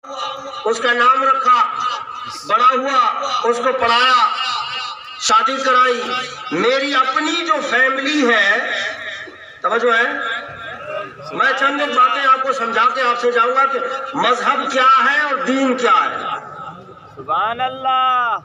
اس کا نام رکھا، بڑا ہوا، اس کو پڑھایا، شادی کرائی۔ میری اپنی جو فیملی ہے، توجہ ہے، میں چند ایک باتیں آپ کو سمجھا کے آپ سے جاؤں گا کہ مذہب کیا ہے اور دین کیا ہے، سبحان اللہ،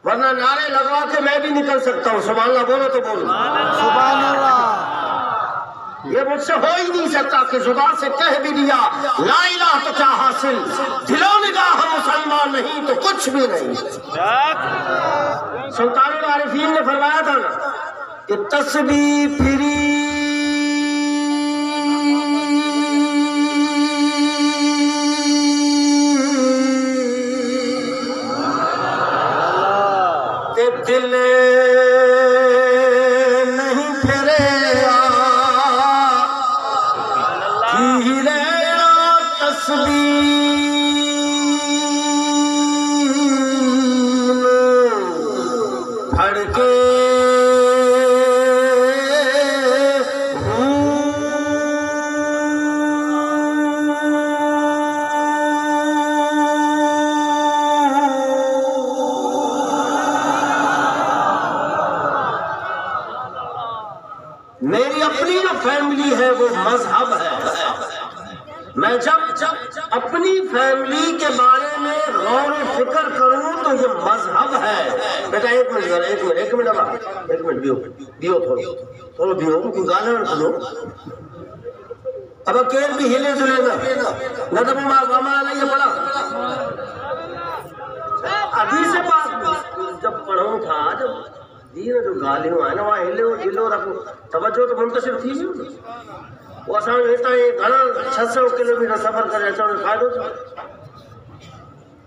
ورنہ نعرے لگوا کے میں بھی نکل سکتا ہوں۔ سبحان اللہ بولو تو بولو، سبحان اللہ۔ یہ مجھ سے ہو ہی نہیں سکتا کہ زبان سے کہہ بھی دیا لا الہ تو کیا حاصل، دلوں نگاہ مسلمان نہیں تو کچھ بھی نہیں۔ سلطان العارفین نے فرمایا تھا نا کہ تسبیح پھری کہ دل نہیں پھرے پھڑ کے میری اپنی جو فیملی ہے وہ مذہب ہے۔ میں جب اپنی فیملی کے بارے میں غور و فکر کروں تو یہ مذہب ہے۔ بیٹا ایک منٹ بیو تھوڑا بیو کوئی گانا نہ سنو، اب کیر بھی ہلے جلے نہ تب ماما علیہ پڑھا ابھی سے بات جب پڑھوں تھا، جب دین جو گالیوں آئے نا وہاں ہلے ہو جلو رکھو، توجہ تو منتشر تھی نہیں۔ وہ اساں ویسا یہ گھنا 600 کلومیٹر سفر کرے اچھا انہیں فائدو تھا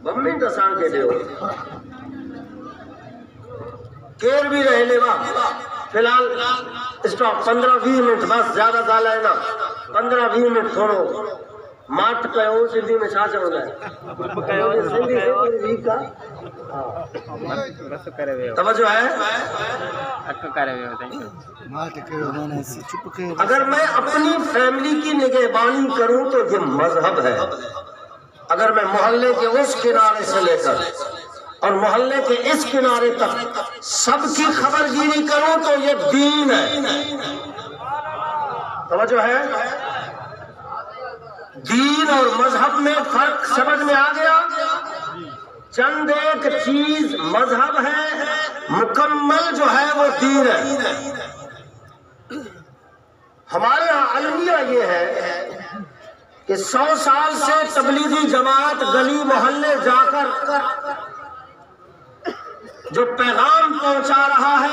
بمین تو اساں کے دیو کیر بھی رہے لے وہاں فی الحال اسٹاپ 15-20 منٹ بس، زیادہ گالا ہے نا 15-20 منٹ تھوڑو مات کہو سندھی میں چھا چاہوں گا توجہ ہے۔ اگر میں اپنی فیملی کی نگہبانی کروں تو یہ مذہب ہے۔ اگر میں محلے کے اس کنارے سے لے کر اور محلے کے اس کنارے تک سب کی خبر گیری کروں تو یہ دین ہے۔ توجہ ہے، دین اور مذہب میں فرق سمجھ میں آ گیا۔ چند ایک چیز مذہب ہے، مکمل جو ہے وہ دین ہے۔ ہمارے ہاں المیہ یہ ہے کہ 100 سال سے تبلیغی جماعت گلی محلے جا کر جو پیغام پہنچا رہا ہے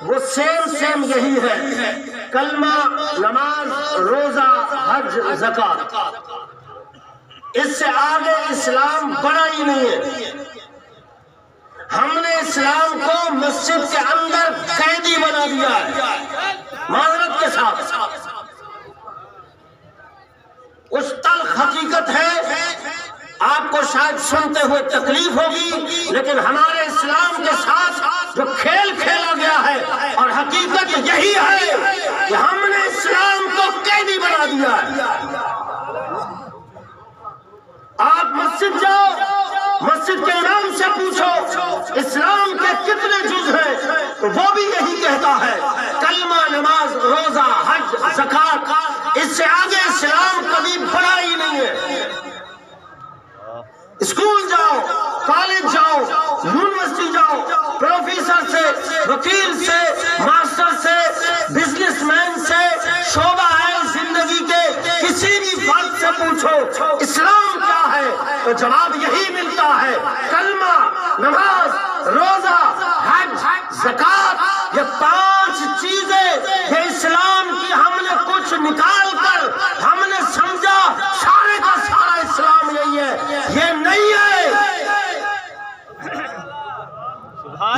وہ سیم یہی ہے، کلمہ، نماز، روزہ، حج، زکات۔ اس سے آگے اسلام بڑا ہی نہیں ہے۔ ہم نے اسلام کو مسجد کے اندر قیدی بنا دیا ہے، معذرت کے ساتھ۔ اس تلخ حقیقت ہے، آپ کو شاید سنتے ہوئے تکلیف ہوگی، لیکن ہمارے اسلام کے ساتھ جو کھیل کھیلا گیا ہے اور حقیقت یہی ہے کہ ہم نے اسلام کو قیدی بنا دیا ہے۔ آپ مسجد جاؤ، مسجد کے امام سے پوچھو اسلام کے کتنے جز ہیں تو وہ بھی یہی کہتا ہے، کلمہ، نماز، روزہ، حج، زکات۔ اس سے آگے اسلام کبھی بڑا ہی نہیں ہے۔ اسکول جاؤ، کالج جاؤ، یونیورسٹی جاؤ، پروفیسر سے، وکیل سے، ماسٹر سے، بزنس مین سے، شعبہ ہے زندگی کے کسی بھی فرد سے پوچھو اسلام کیا ہے تو جواب یہی ملتا ہے، کلمہ، نماز، روزہ، حج، زکات۔ یہ 5 چیزیں یہ اسلام کی ہم نے کچھ نکال کر ہم نے سمجھا سارے کا سارا اسلام یہی ہے، یہ نہیں ہے۔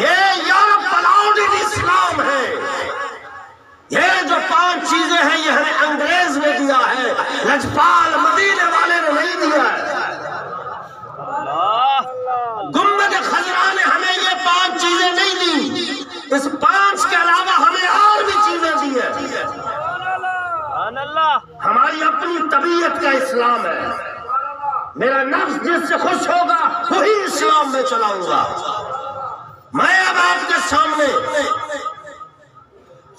یہ یورپ الاؤڈ اسلام ہے۔ یہ جو 5 چیزیں ہیں یہ ہمیں انگریز نے دیا ہے، لجپال مدینے والے نے نہیں دیا ہے۔ گنبد خضرا نے ہمیں یہ 5 چیزیں نہیں دی، اس 5 کے علاوہ ہمیں اور بھی چیزیں دی ہیں۔ ہماری طبیعت کا اسلام ہے. میرا نفس جس سے خوش ہوگا وہی اسلام میں چلاؤں گا. میں اب آپ کے سامنے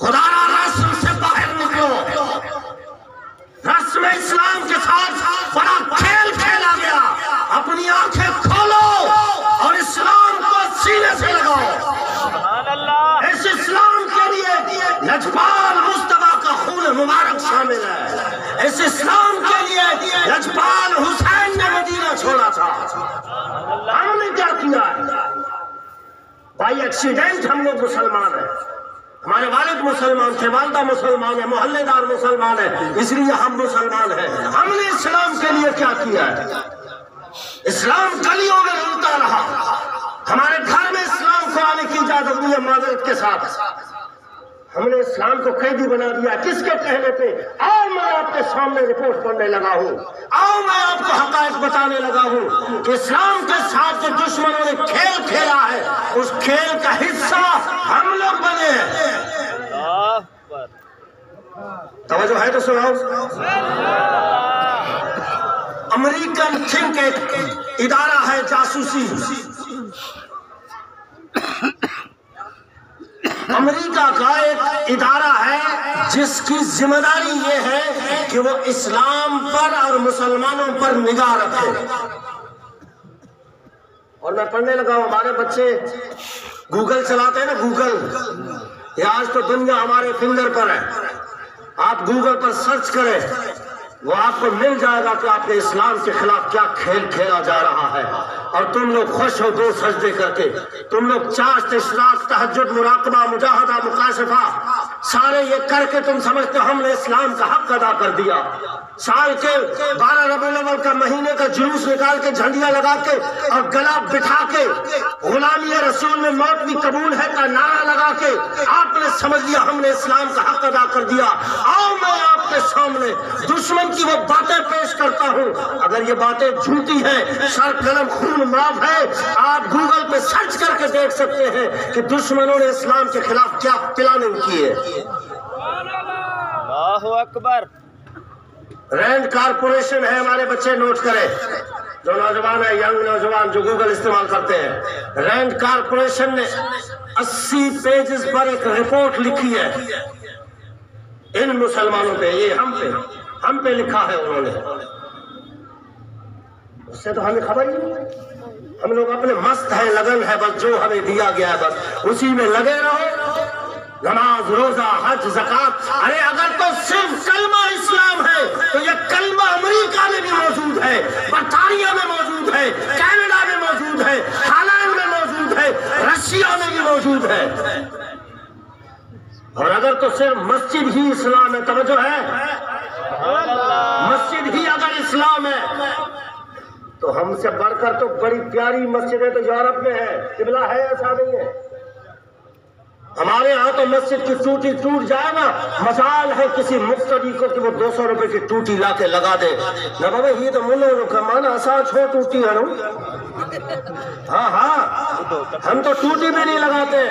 خدا را رسم سے باہر نکلو. رسم اسلام کے ساتھ بڑا کھیل کھیلا گیا. اپنی آنکھیں کھولو اور اسلام کو سینے سے لگاؤ. سبحان اللہ. اس اسلام کے لیے لجپال مصطفیٰ کا خون مبارک شامل ہے. اس اسلام کے لیے لجپال حسین نے مدینہ چھوڑا تھا. ہم نے کیا کیا ہے؟ بائی ایکسیڈنٹ ہم لوگ مسلمان ہیں. ہمارے والد مسلمان تھے، والدہ مسلمان ہے، محلے دار مسلمان ہے، اس لیے ہم مسلمان ہیں. ہم نے اسلام کے لیے کیا کیا ہے؟ اسلام گلیوں میں رلتا رہا. ہمارے گھر میں اسلام کو آنے کی اجازت نہیں ہے معذرت کے ساتھ. ہم نے اسلام کو قیدی بنا دیا. کس کے کہنے پہ؟ آؤ میں آپ کے سامنے رپورٹ کرنے لگا ہوں. آؤ میں آپ کو حقائق بتانے لگا ہوں کہ اسلام کے ساتھ جو دشمنوں نے کھیل کھیلا ہے اس کھیل کا حصہ ہم لوگ بنے ہیں. اللہ اکبر. توجہ ہے تو سناؤ. امریکن تھنک ایک ادارہ ہے جاسوسی. امریکہ کا ایک ادارہ ہے جس کی ذمہ داری یہ ہے کہ وہ اسلام پر اور مسلمانوں پر نگاہ رکھے. اور میں پڑھنے لگا ہوں ہمارے بچے گوگل چلاتے ہیں نا. گوگل یہ آج تو دنیا ہمارے فنگر پر ہے. آپ گوگل پر سرچ کریں وہ آپ کو مل جائے گا کہ آپ کے اسلام کے خلاف کیا کھیل کھیلا جا رہا ہے. اور تم لوگ خوش ہو 2 سجدے کر کے. تم لوگ چاشت، اشراق، تہجد، مراقبہ، مجاہدہ، مکاشفہ سارے یہ کر کے تم سمجھتے ہو ہم نے اسلام کا حق ادا کر دیا. سال کے 12 ربیع الاول کا مہینے کا جلوس نکال کے، جھنڈیاں لگا کے اور گلا بٹھا کے غلامی رسول میں موت بھی قبول ہے کا نعرہ لگا کے آپ نے سمجھ لیا ہم نے اسلام کا حق ادا کر دیا. آؤ میں آپ کے سامنے دشمن کی وہ باتیں پیش کرتا ہوں. اگر یہ باتیں جھوٹی ہیں، سر قلم خون معاف ہے، آپ گوگل پہ سرچ کر کے دیکھ سکتے ہیں کہ دشمنوں نے اسلام کے خلاف کیا پلاننگ کی ہے. اللہ اکبر. رینڈ کارپوریشن ہے، ہمارے بچے نوٹ کریں جو نوجوان ہے، ینگ نوجوان جو گوگل استعمال کرتے ہیں. رینڈ کارپوریشن نے 80 پیجز پر ایک رپورٹ لکھی ہے ان مسلمانوں پہ. یہ ہم پہ لکھا ہے انہوں نے. اس سے تو ہمیں خبر ہی نہیں. ہم لوگ اپنے مست ہیں، لگن ہے، بس جو ہمیں دیا گیا ہے بس اسی میں لگے رہو. نماز، روزہ، حج، زکات. ارے اگر تو صرف کلمہ اسلام ہے تو یہ کلمہ امریکہ میں بھی موجود ہے، برطانیہ میں موجود ہے، کینیڈا میں موجود ہے، ہالینڈ میں موجود ہے، رشیا میں بھی موجود ہے. اور اگر تو صرف مسجد ہی اسلام ہے، توجہ ہے، مسجد ہی اگر اسلام ہے تو ہم سے بڑھ کر تو بڑی پیاری مسجدیں تو یورپ میں ہے. قبلہ ہے، ایسا نہیں ہے. ہمارے ہاں تو مسجد کی ٹوٹی ٹوٹ جائے نا، مجال ہے کسی مقتدی کو کہ وہ 200 روپے کی ٹوٹی لا کے لگا دے. نہ بابا یہ تو ملوں کا مانا آسان چھوڑ ٹوٹی ہے نا. ہاں ہم تو ٹوٹی بھی نہیں لگاتے.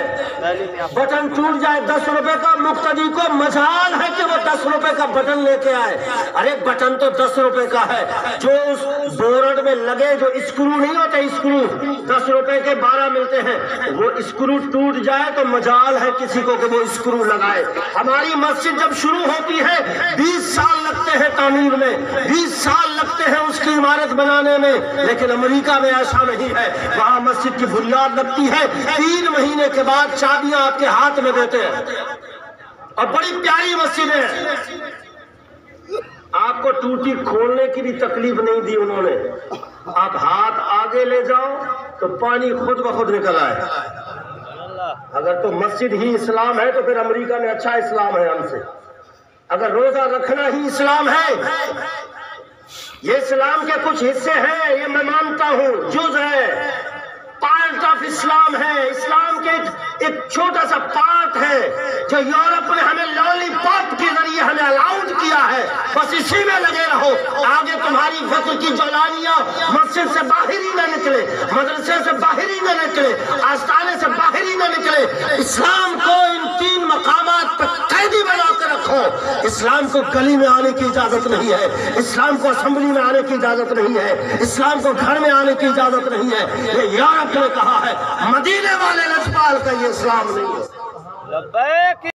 بٹن ٹوٹ جائے 10 روپے کا، مقتدی کو مجال ہے کہ وہ 10 روپے کا بٹن لے کے آئے. ارے بٹن تو 10 روپے کا ہے، جو اس بورڈ میں لگے جو اسکرو نہیں ہوتے، اسکرو 10 روپے کے 12 ملتے ہیں، وہ اسکرو ٹوٹ جائے تو مجال ہے کسی کو کہ وہ اسکرو لگائے. ہماری مسجد جب شروع ہوتی ہے 20 سال لگتے ہیں تعمیر میں، 20 سال لگتے ہیں اس کی عمارت بنانے میں. لیکن امریکہ میں ایسا نہیں ہے. وہاں مسجد کی بنیاد لگتی ہے، 3 مہینے کے بعد چابیاں آپ کے ہاتھ میں دیتے ہیں. اور بڑی پیاری مسجد ہے. آپ کو ٹوٹی کھولنے کی بھی تکلیف نہیں دی انہوں نے. آپ ہاتھ آگے لے جاؤ تو پانی خود بخود نکل آئے. اگر تو مسجد ہی اسلام ہے تو پھر امریکہ میں اچھا اسلام ہے ہم سے. اگر روزہ رکھنا ہی اسلام ہے، یہ اسلام کے کچھ حصے ہیں، یہ میں مانتا ہوں، جز ہے، پارٹ آف اسلام ہے. اسلام کے ایک چھوٹا سا پارٹ ہے جو یورپ نے ہمیں لالی پاپ کے ذریعے ہمیں الاؤڈ کیا ہے، بس اسی میں لگے رہو. آگے تمہاری فکر کی جولانیاں مسجد سے باہر ہی نہ نکلے، مدرسے سے باہر ہی نہ نکلے، آستانے سے باہر ہی نہ نکلے. اسلام کو ان 3 مقامات پر قیدی بنا کے رکھو. اسلام کو گلی میں آنے کی اجازت نہیں ہے، اسلام کو اسمبلی میں آنے کی اجازت نہیں ہے، اسلام کو گھر میں آنے کی اجازت نہیں ہے. یہ یورپ نے کہا ہے، مدینے والے لجپال کا یہ اسلام نہیں ہے. لبیک